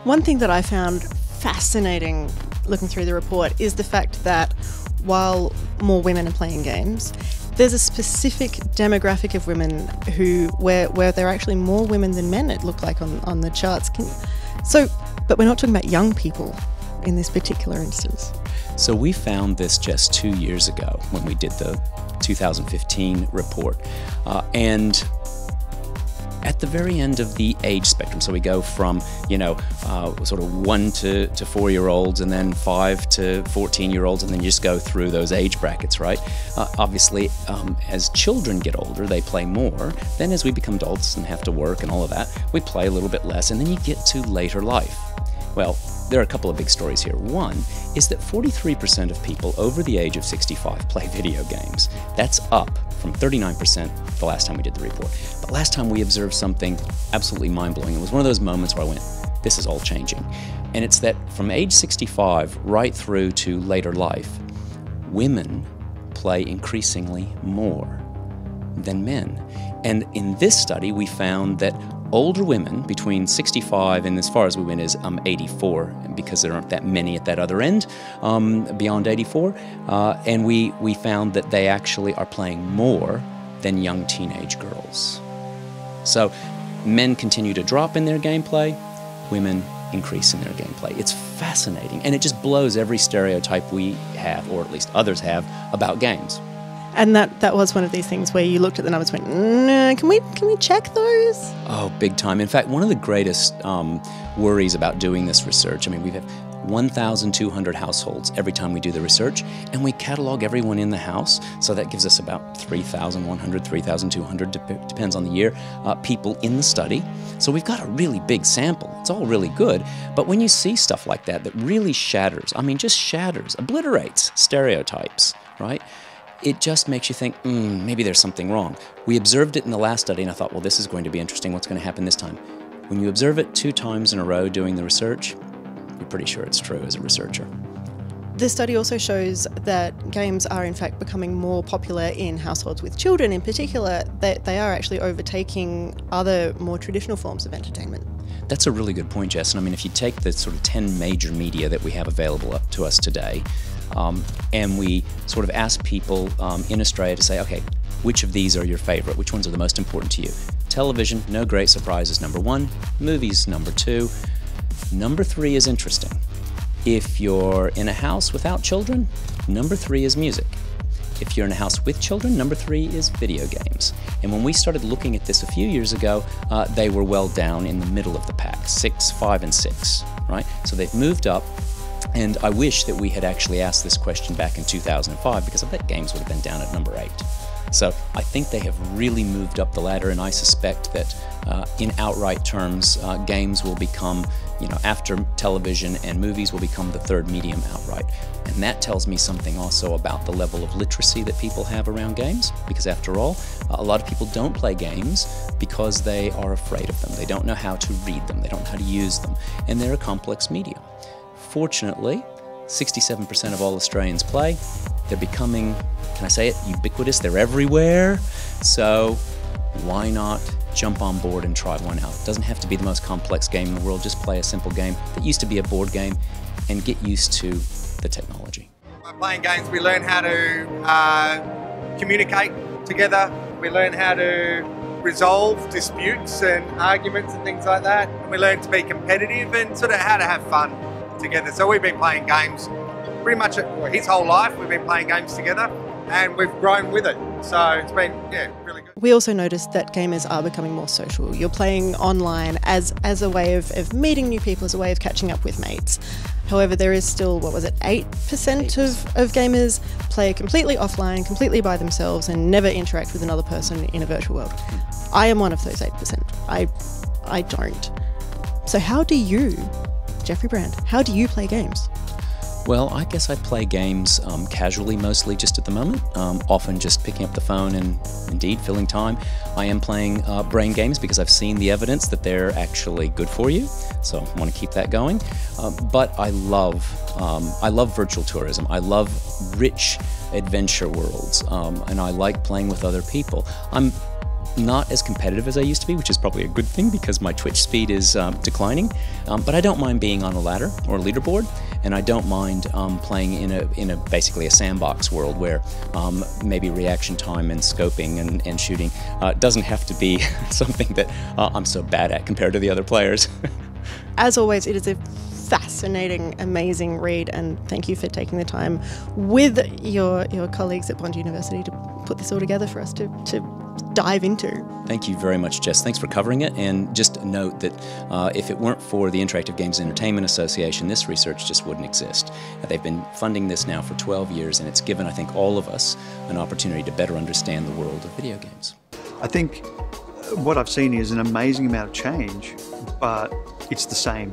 One thing that I found fascinating looking through the report is the fact that while more women are playing games, there's a specific demographic of women where there are actually more women than men, it looked like on the charts. But we're not talking about young people in this particular instance. So we found this just 2 years ago when we did the 2015 report. And at the very end of the age spectrum, so we go from, sort of 1 to 4-year-olds, and then 5 to 14-year-olds, and then you just go through those age brackets, right? Obviously, as children get older, they play more. Then as we become adults and have to work and all of that, we play a little bit less, and then you get to later life. Well, there are a couple of big stories here. One is that 43% of people over the age of 65 play video games. That's up from 39% the last time we did the report. But last time we observed something absolutely mind-blowing. It was one of those moments where I went, this is all changing. And it's that from age 65 right through to later life, women play increasingly more than men. And in this study, we found that older women between 65 and, as far as we went, is 84, because there aren't that many at that other end, beyond 84. And we found that they actually are playing more than young teenage girls. So men continue to drop in their gameplay, women increase in their gameplay. It's fascinating, and it just blows every stereotype we have, or at least others have, about games. And that was one of these things where you looked at the numbers and went, no, can we check those? Oh, big time. In fact, one of the greatest worries about doing this research, we have 1,200 households every time we do the research, and we catalog everyone in the house, so that gives us about 3,100, 3,200, depends on the year, people in the study. So we've got a really big sample. It's all really good, but when you see stuff like that really shatters, just shatters, obliterates stereotypes, right? It just makes you think, maybe there's something wrong. We observed it in the last study, and I thought, well, this is going to be interesting. What's going to happen this time? When you observe it 2 times in a row doing the research, you're pretty sure it's true as a researcher. The study also shows that games are in fact becoming more popular in households with children. In particular, that they are actually overtaking other more traditional forms of entertainment. That's a really good point, Jess. And if you take the sort of 10 major media that we have available up to us today, and we sort of ask people in Australia to say, okay, which of these are your favorite? Which ones are the most important to you? Television, no great surprise, is number 1. Movies, number 2. Number 3 is interesting. If you're in a house without children, number 3 is music. If you're in a house with children, number 3 is video games. And when we started looking at this a few years ago, they were well down in the middle of the pack, 6, 5, and 6, right? So they've moved up. And I wish that we had actually asked this question back in 2005, because I bet games would have been down at number 8. So I think they have really moved up the ladder, and I suspect that in outright terms, games will become, after television and movies, will become the 3rd medium outright. And that tells me something also about the level of literacy that people have around games, because after all, a lot of people don't play games because they are afraid of them. They don't know how to read them. They don't know how to use them. And they're a complex medium. Fortunately, 67% of all Australians play. They're becoming, can I say it, ubiquitous. They're everywhere. So why not jump on board and try one out? It doesn't have to be the most complex game in the world. Just play a simple game that used to be a board game and get used to the technology. By playing games, we learn how to communicate together. We learn how to resolve disputes and arguments and things like that. And we learn to be competitive and sort of how to have fun together. So we've been playing games pretty much his whole life. We've been playing games together, and we've grown with it. So it's been, really good. We also noticed that gamers are becoming more social. You're playing online as a way of meeting new people, as a way of catching up with mates. However, there is still, 8% of gamers play completely offline, completely by themselves, and never interact with another person in a virtual world. I am one of those 8%. I don't. So how do you, Jeffrey Brand, how do you play games? Well, I guess I play games casually, mostly just at the moment, often just picking up the phone and indeed filling time. I am playing brain games because I've seen the evidence that they're actually good for you, so I want to keep that going. But I love virtual tourism. I love rich adventure worlds, and I like playing with other people. I'm not as competitive as I used to be, which is probably a good thing because my Twitch speed is declining. But I don't mind being on a ladder or a leaderboard, and I don't mind playing in a basically a sandbox world where maybe reaction time and scoping and shooting doesn't have to be something that I'm so bad at compared to the other players. As always, it is a fascinating, amazing read, and thank you for taking the time with your colleagues at Bond University to put this all together for us to dive into. Thank you very much, Jess. Thanks for covering it. And just note that if it weren't for the Interactive Games Entertainment Association, this research just wouldn't exist. They've been funding this now for 12 years, and it's given, I think, all of us an opportunity to better understand the world of video games. I think what I've seen is an amazing amount of change, but it's the same.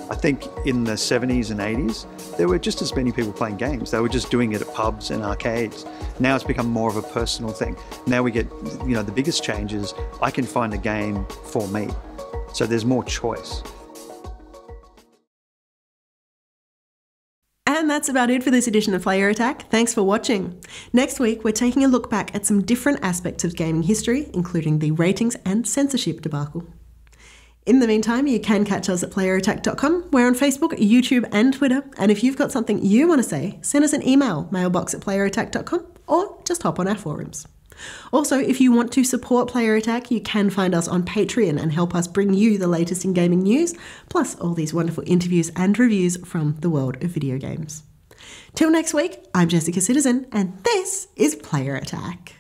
I think in the 70s and 80s, there were just as many people playing games. They were just doing it at pubs and arcades. Now it's become more of a personal thing. Now we get, the biggest change is I can find a game for me. So there's more choice. And that's about it for this edition of Player Attack. Thanks for watching. Next week, we're taking a look back at some different aspects of gaming history, including the ratings and censorship debacle. In the meantime, you can catch us at playerattack.com. We're on Facebook, YouTube and Twitter. And if you've got something you want to say, send us an email, mailbox@playerattack.com, or just hop on our forums. Also, if you want to support Player Attack, you can find us on Patreon and help us bring you the latest in gaming news, plus all these wonderful interviews and reviews from the world of video games. Till next week, I'm Jessica Citizen, and this is Player Attack.